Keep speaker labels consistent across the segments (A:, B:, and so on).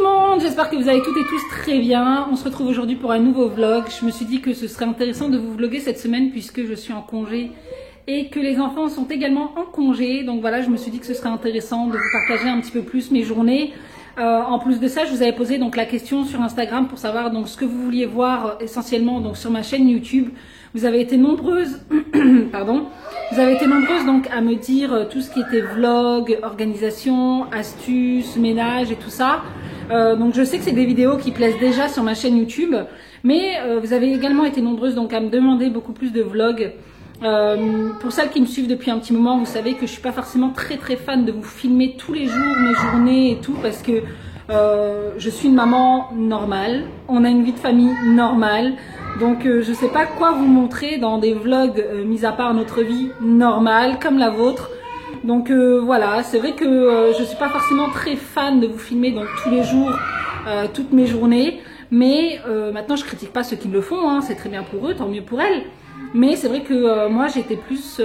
A: le monde, j'espère que vous allez toutes et tous très bien. On se retrouve aujourd'hui pour un nouveau vlog. Je me suis dit que ce serait intéressant de vous vlogger cette semaine puisque je suis en congé et que les enfants sont également en congé. Donc voilà, je me suis dit que ce serait intéressant de vous partager un petit peu plus mes journées. En plus de ça, je vous avais posé donc la question sur Instagram pour savoir donc ce que vous vouliez voir essentiellement donc sur ma chaîne YouTube. Vous avez été nombreuses, pardon, vous avez été nombreuses donc à me dire tout ce qui était vlog, organisation, astuces, ménage et tout ça. Donc je sais que c'est des vidéos qui plaisent déjà sur ma chaîne YouTube, mais vous avez également été nombreuses donc à me demander beaucoup plus de vlogs. Pour celles qui me suivent depuis un petit moment, vous savez que je suis pas forcément très fan de vous filmer tous les jours mes journées et tout parce que je suis une maman normale, on a une vie de famille normale, donc je sais pas quoi vous montrer dans des vlogs mis à part notre vie normale comme la vôtre. Donc voilà, c'est vrai que je suis pas forcément très fan de vous filmer donc tous les jours toutes mes journées, mais maintenant je critique pas ceux qui le font, hein, c'est très bien pour eux, tant mieux pour elles. Mais c'est vrai que moi j'étais plus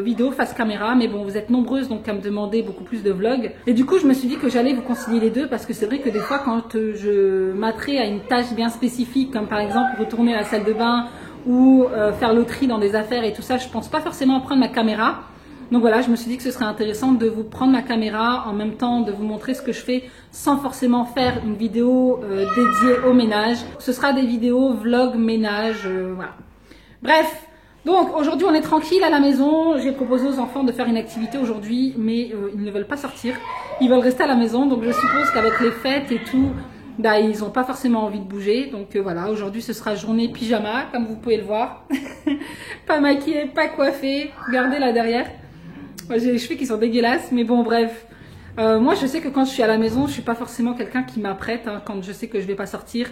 A: vidéo face caméra, mais bon vous êtes nombreuses donc à me demander beaucoup plus de vlogs. Et du coup je me suis dit que j'allais vous concilier les deux parce que c'est vrai que des fois quand je m'attrais à une tâche bien spécifique, comme par exemple retourner à la salle de bain ou faire le tri dans des affaires et tout ça, je pense pas forcément prendre ma caméra. Donc voilà, je me suis dit que ce serait intéressant de vous prendre ma caméra, en même temps de vous montrer ce que je fais sans forcément faire une vidéo dédiée au ménage. Ce sera des vidéos vlog ménage, voilà. Bref, donc aujourd'hui on est tranquille à la maison. J'ai proposé aux enfants de faire une activité aujourd'hui, mais ils ne veulent pas sortir. Ils veulent rester à la maison, donc je suppose qu'avec les fêtes et tout, bah, ils n'ont pas forcément envie de bouger. Donc voilà, aujourd'hui ce sera journée pyjama, comme vous pouvez le voir. Pas maquillée, pas coiffée. Regardez là derrière. Moi, j'ai les cheveux qui sont dégueulasses, mais bon bref. Moi je sais que quand je suis à la maison, je suis pas forcément quelqu'un qui m'apprête, hein, quand je sais que je vais pas sortir.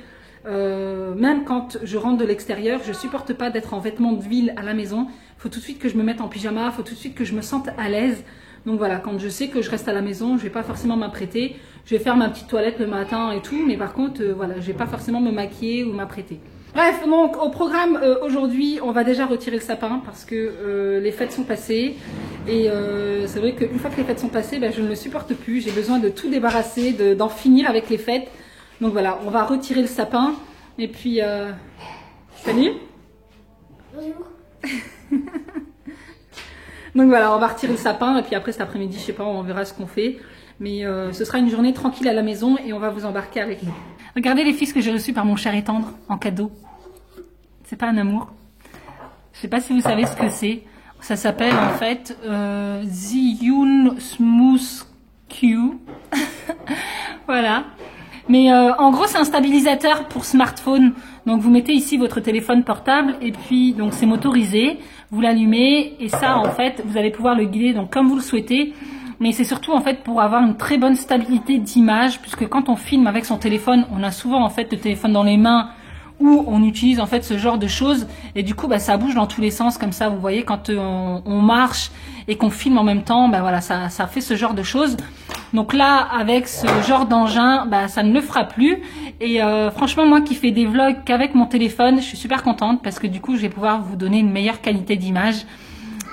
A: Même quand je rentre de l'extérieur, je supporte pas d'être en vêtements de ville à la maison. Faut tout de suite que je me mette en pyjama, faut tout de suite que je me sente à l'aise. Donc voilà, quand je sais que je reste à la maison, je vais pas forcément m'apprêter. Je vais faire ma petite toilette le matin et tout, mais par contre, voilà, je vais pas forcément me maquiller ou m'apprêter. Bref, donc au programme aujourd'hui, on va déjà retirer le sapin parce que les fêtes sont passées. Et c'est vrai qu'une fois que les fêtes sont passées, ben, je ne le supporte plus. J'ai besoin de tout débarrasser, d'en finir avec les fêtes. Donc voilà, on va retirer le sapin. Et puis, salut. Bonjour. Donc voilà, on va retirer le sapin. Et puis après cet après-midi, je sais pas, on verra ce qu'on fait. Mais ce sera une journée tranquille à la maison et on va vous embarquer avec nous. Regardez les fils que j'ai reçus par mon cher et tendre en cadeau. C'est pas un amour. Je sais pas si vous savez ce que c'est. Ça s'appelle en fait Zhiyun Smooth Q. Voilà. Mais en gros c'est un stabilisateur pour smartphone. Donc vous mettez ici votre téléphone portable et puis donc c'est motorisé. Vous l'allumez et ça en fait vous allez pouvoir le guider donc comme vous le souhaitez. Mais c'est surtout en fait pour avoir une très bonne stabilité d'image puisque quand on filme avec son téléphone, on a souvent en fait le téléphone dans les mains où on utilise en fait ce genre de choses et du coup bah, ça bouge dans tous les sens comme ça. Vous voyez quand on marche et qu'on filme en même temps, bah voilà ça fait ce genre de choses. Donc là avec ce genre d'engin, bah ça ne le fera plus. Et franchement moi qui fais des vlogs qu'avec mon téléphone, je suis super contente parce que du coup je vais pouvoir vous donner une meilleure qualité d'image.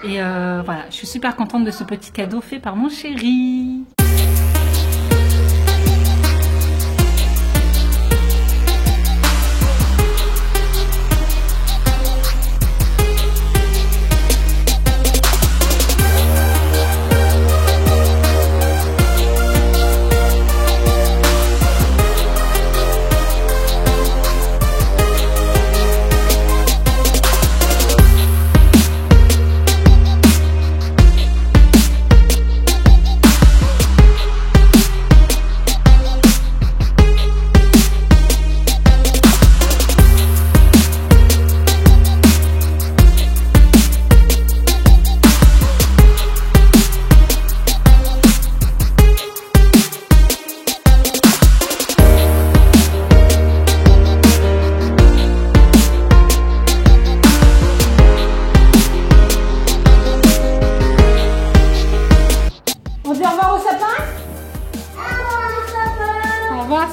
A: Et voilà, je suis super contente de ce petit cadeau fait par mon chéri.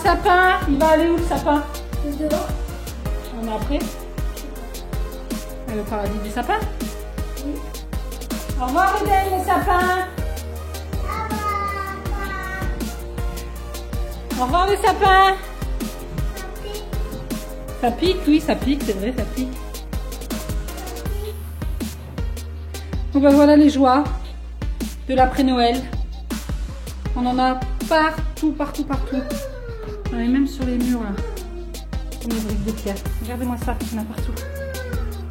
A: Sapin, il va aller où le sapin? Dehors. On est après? Le paradis du sapin? Oui. Au revoir Eden, les sapins. Au revoir le sapin. Ça pique, oui, ça pique, c'est vrai, ça pique. Donc ben voilà les joies de l'après-Noël. On en a partout, partout, partout. On en a même sur les murs là. Comme les briques de pierre. Regardez-moi ça, il y en a partout.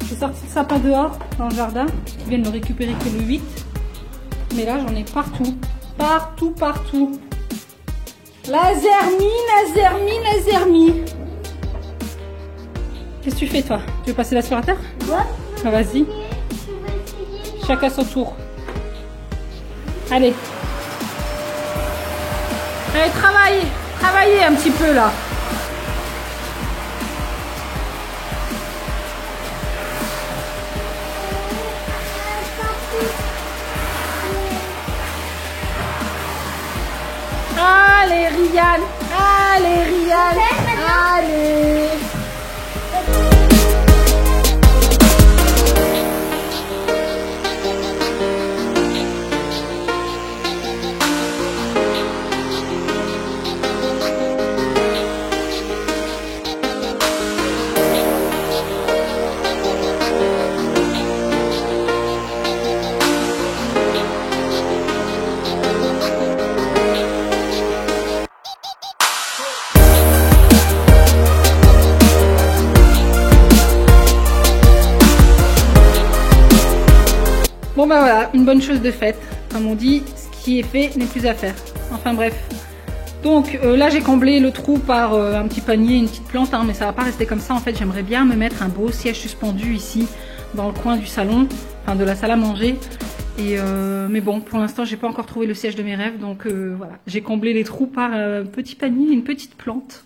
A: J'ai sorti le sapin dehors, dans le jardin. Ils viennent le récupérer que le 8. Mais là, j'en ai partout. Partout, partout. La zermie. Qu'est-ce que tu fais, toi? Tu veux passer l'aspirateur?
B: Ouais.
A: Ah, vas-y. Chacun son tour. Allez. Allez, travaillez un petit peu, là. Allez, Ryan. Allez. Bon ben voilà, une bonne chose de faite. Comme on dit, ce qui est fait n'est plus à faire. Enfin bref. Donc là j'ai comblé le trou par un petit panier, une petite plante, hein, mais ça va pas rester comme ça. En fait j'aimerais bien me mettre un beau siège suspendu ici dans le coin du salon, enfin de la salle à manger. Et mais bon, pour l'instant j'ai pas encore trouvé le siège de mes rêves, donc voilà. J'ai comblé les trous par un petit panier, une petite plante.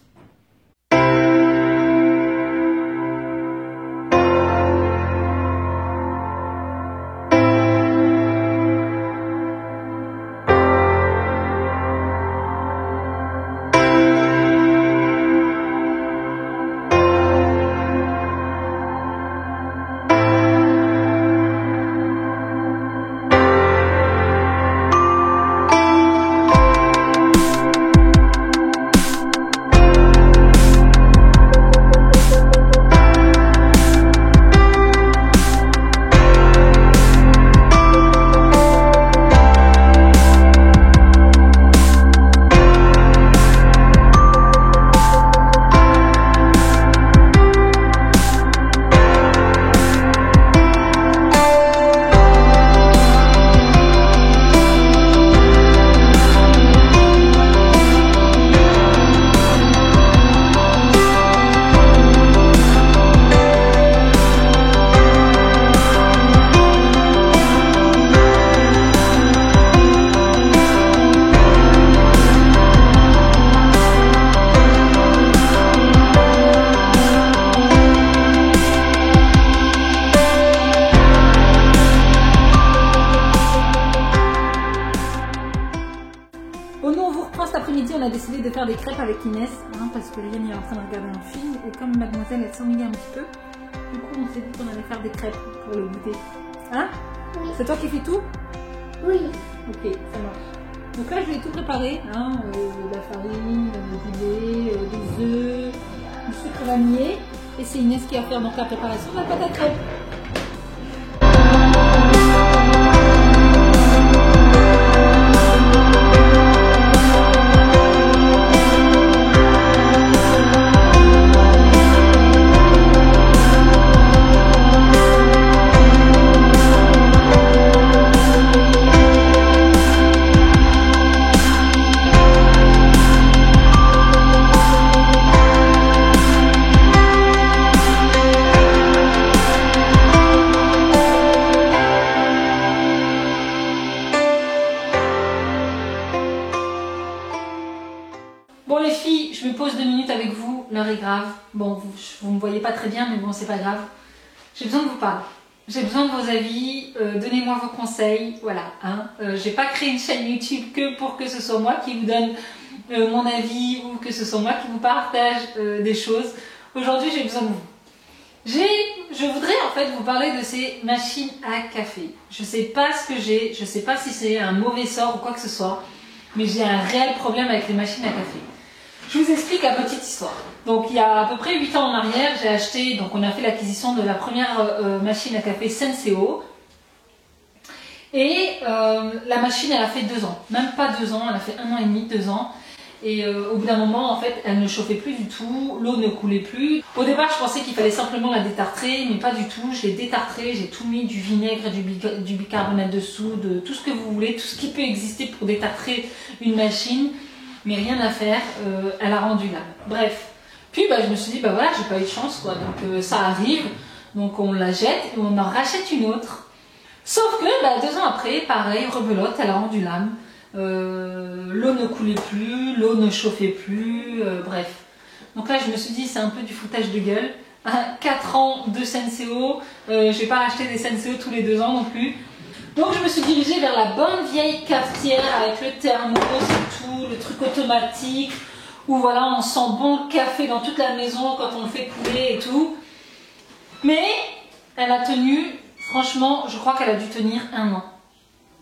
A: On a décidé de faire des crêpes avec Inès, hein, parce que Yann est en train de regarder un film et comme mademoiselle elle s'ennuyait un petit peu, du coup on s'est dit qu'on allait faire des crêpes pour le goûter. Hein? Oui. C'est toi qui fais tout?
B: Oui.
A: Ok, ça marche. Donc là je vais tout préparer, hein, la farine, du lait, des œufs, du sucre vanillé, et c'est Inès qui va faire donc la préparation de la pâte à crêpes. Bon les filles, je me pose 2 minutes avec vous, l'heure est grave. Bon, vous me voyez pas très bien, mais bon, c'est pas grave. J'ai besoin de vous parler. J'ai besoin de vos avis, donnez-moi vos conseils, voilà. Hein. J'ai pas créé une chaîne YouTube que pour que ce soit moi qui vous donne mon avis ou que ce soit moi qui vous partage des choses. Aujourd'hui, j'ai besoin de vous. Je voudrais en fait vous parler de ces machines à café. Je sais pas ce que j'ai, je sais pas si c'est un mauvais sort ou quoi que ce soit, mais j'ai un réel problème avec les machines à café. Je vous explique la petite histoire. Donc il y a à peu près 8 ans en arrière, j'ai acheté, donc on a fait l'acquisition de la première machine à café Senseo. Et la machine, elle a fait 2 ans. Même pas 2 ans, elle a fait 1 an et demi, 2 ans. Et au bout d'un moment, en fait, elle ne chauffait plus du tout, l'eau ne coulait plus. Au départ, je pensais qu'il fallait simplement la détartrer, mais pas du tout. Je l'ai détartrée, j'ai tout mis, du vinaigre, du bicarbonate de soude, tout ce que vous voulez, tout ce qui peut exister pour détartrer une machine. Mais rien à faire, elle a rendu l'âme. Bref. Puis je me suis dit, voilà, j'ai pas eu de chance, quoi. Donc ça arrive, donc on la jette et on en rachète une autre. Sauf que 2 ans après, pareil, rebelote, elle a rendu l'âme. L'eau ne coulait plus, l'eau ne chauffait plus, bref. Donc là, je me suis dit, c'est un peu du foutage de gueule. 4 ans de Senseo, je vais pas acheter des Senseo tous les 2 ans non plus. Donc je me suis dirigée vers la bonne vieille cafetière avec le thermos et tout, le truc automatique, où voilà, on sent bon le café dans toute la maison quand on le fait couler et tout. Mais elle a tenu, franchement, je crois qu'elle a dû tenir 1 an.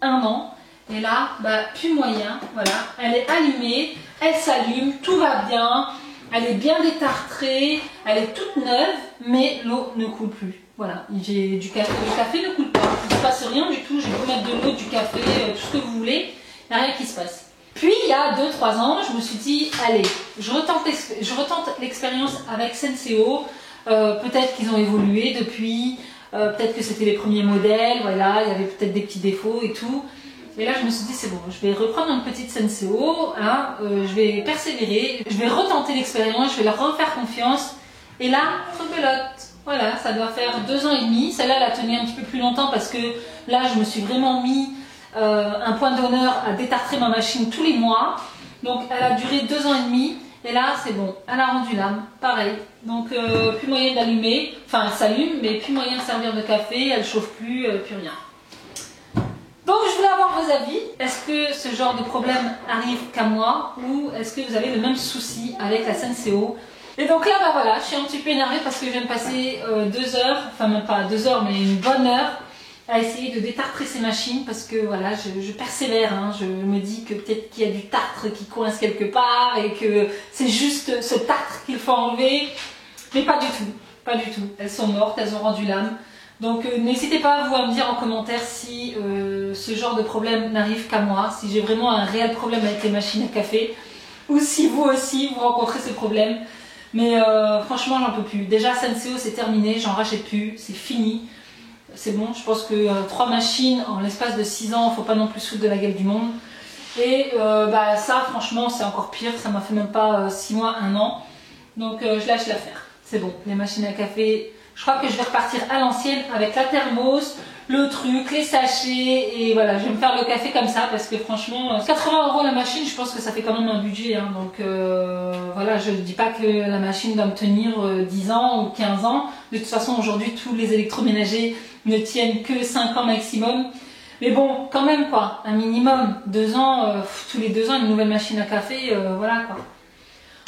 A: 1 an. Et là, plus moyen, voilà, elle est allumée, elle s'allume, tout va bien, elle est bien détartrée, elle est toute neuve, mais l'eau ne coule plus. Voilà, j'ai du café, le café ne coule pas, il ne se passe rien du tout, j'ai beau mettre de l'eau, du café, tout ce que vous voulez, il n'y a rien qui se passe. Puis il y a 2-3 ans, je me suis dit, allez, je retente l'expérience avec Senseo, peut-être qu'ils ont évolué depuis, peut-être que c'était les premiers modèles, voilà, il y avait peut-être des petits défauts et tout. Et là, je me suis dit, c'est bon, je vais reprendre une petite Senseo, hein, je vais persévérer, je vais retenter l'expérience, je vais leur refaire confiance. Et là, rebelote. Voilà, ça doit faire 2 ans et demi. Celle-là, elle a tenu un petit peu plus longtemps parce que là, je me suis vraiment mis un point d'honneur à détartrer ma machine tous les mois. Donc, elle a duré 2 ans et demi. Et là, c'est bon, elle a rendu l'âme. Pareil. Donc, plus moyen d'allumer. Enfin, elle s'allume, mais plus moyen de servir de café. Elle chauffe plus, plus rien. Donc je voulais avoir vos avis. Est-ce que ce genre de problème arrive qu'à moi ou est-ce que vous avez le même souci avec la Senseo? Et donc là, voilà, je suis un petit peu énervée parce que je viens de passer 2 heures, enfin même pas 2 heures, mais une bonne heure à essayer de détartrer ces machines parce que voilà, je persévère, hein, je me dis que peut-être qu'il y a du tartre qui coince quelque part et que c'est juste ce tartre qu'il faut enlever, mais pas du tout, pas du tout. Elles sont mortes, elles ont rendu l'âme. Donc n'hésitez pas vous à me dire en commentaire si ce genre de problème n'arrive qu'à moi, si j'ai vraiment un réel problème avec les machines à café, ou si vous aussi vous rencontrez ce problème. Mais franchement j'en peux plus. Déjà Senseo c'est terminé, j'en rachète plus, c'est fini. C'est bon, je pense que 3 machines en l'espace de 6 ans, faut pas non plus se foutre de la gueule du monde. Et ça franchement c'est encore pire, ça m'a fait même pas 6 mois, 1 an. Donc je lâche l'affaire. C'est bon, les machines à café... Je crois que je vais repartir à l'ancienne avec la thermos, le truc, les sachets et voilà, je vais me faire le café comme ça parce que franchement, 80 € la machine, je pense que ça fait quand même un budget. Hein, donc voilà, je ne dis pas que la machine doit me tenir 10 ans ou 15 ans. De toute façon, aujourd'hui, tous les électroménagers ne tiennent que 5 ans maximum. Mais bon, quand même quoi, un minimum, 2 ans, tous les 2 ans, une nouvelle machine à café, voilà quoi.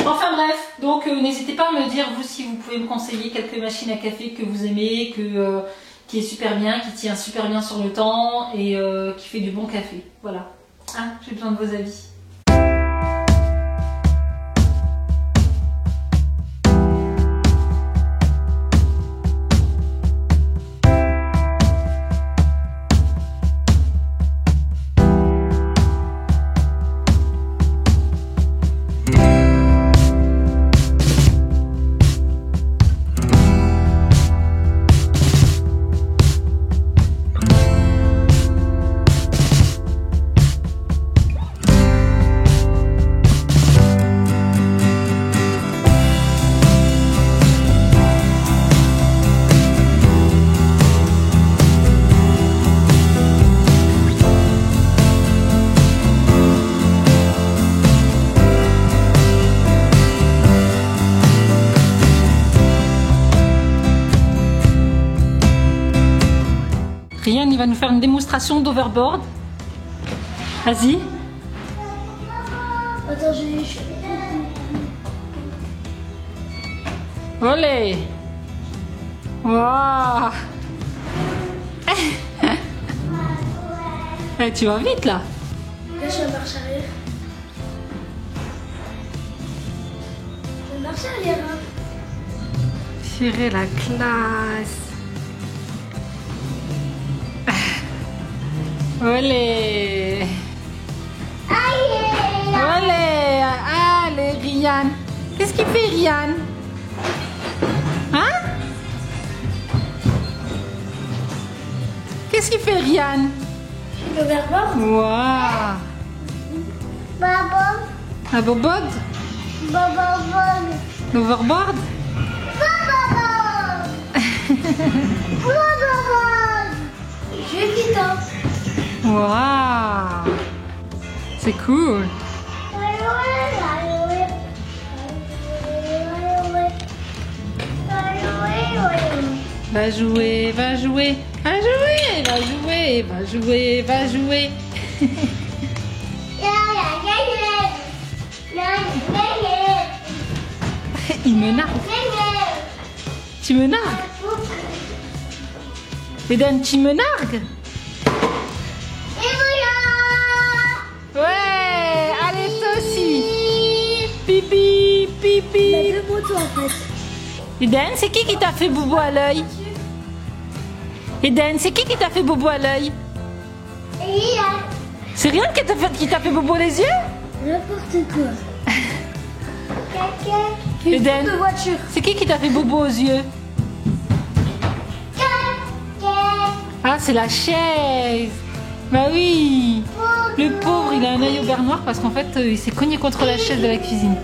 A: Enfin bref, donc n'hésitez pas à me dire vous si vous pouvez me conseiller quelques machines à café que vous aimez, qui est super bien, qui tient super bien sur le temps et qui fait du bon café. Voilà, hein, j'ai besoin de vos avis. Ryan, il va nous faire une démonstration d'overboard. Vas-y.
B: Attends, je...
A: Olé. Waouh. Eh, tu vas vite là.
B: Là, je suis en marche arrière. marche arrière. Hein.
A: Tirer la classe. Olé. Olé. Allez, Ryan. Qu'est-ce qu'il fait, Ryan? Hein? Qu'est-ce qu'il fait, Ryan?
B: L'overboard.
A: Waouh.
B: Baba.
A: Un bobode?
B: Baba.
A: L'overboard?
B: Baba. Je quitte.
A: Waouh. C'est cool. Va jouer, va jouer, va jouer, va jouer, va jouer, va jouer. Il me nargue. Tu me nargues? Eden, tu me nargues? Ouais, allez toi aussi. Pipi, pipi.
B: Il y a deux motos en fait.
A: Eden, c'est qui t'a fait bobo à l'œil? Eden, c'est qui t'a fait bobo à l'œil? C'est rien qui t'a fait bobo les yeux?
B: N'importe quoi.
A: Eden,
B: De voiture.
A: c'est qui t'a fait bobo aux yeux? Ah, c'est la chaise. Bah oui. Le pauvre, il a un œil au beurre noir parce qu'en fait, il s'est cogné contre la chaise de la cuisine.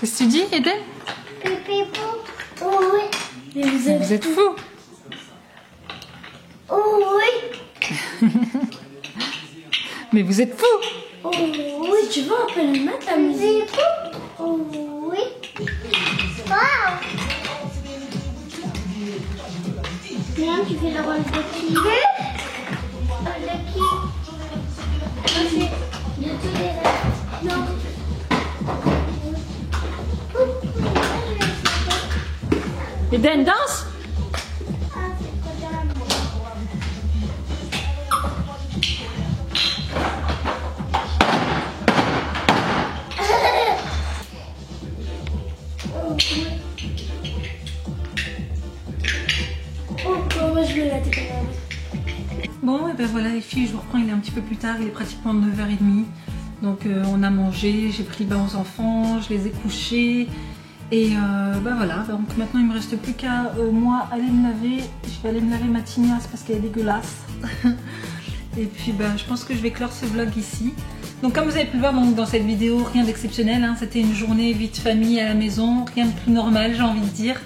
A: Qu'est-ce que tu dis, Eden?
B: Mais vous
A: Vous êtes fous. Mais vous êtes fous.
B: Si tu veux, on peut le mettre la musique. Viens, tu fais le rôle de qui? De qui? De tous les... Non.
A: Eden, danse.
B: Moi je vais la tête.
A: Bon, et ben voilà les filles, je vous reprends, il est un petit peu plus tard, il est pratiquement 9h30. Donc on a mangé, j'ai pris le bain aux enfants, je les ai couchés. Et bah voilà, donc maintenant il me reste plus qu'à moi aller me laver. Je vais aller me laver ma tignasse parce qu'elle est dégueulasse. Et puis bah, je pense que je vais clore ce vlog ici. Donc comme vous avez pu le voir donc, dans cette vidéo, rien d'exceptionnel, hein. C'était une journée vie de famille à la maison, rien de plus normal j'ai envie de dire.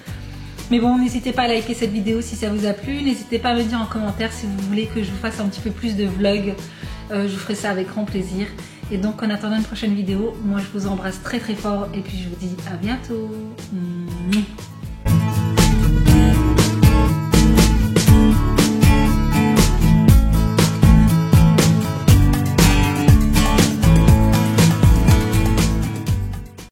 A: Mais bon, n'hésitez pas à liker cette vidéo si ça vous a plu, n'hésitez pas à me dire en commentaire si vous voulez que je vous fasse un petit peu plus de vlogs, je vous ferai ça avec grand plaisir. Et donc en attendant une prochaine vidéo, moi je vous embrasse très très fort et puis je vous dis à bientôt.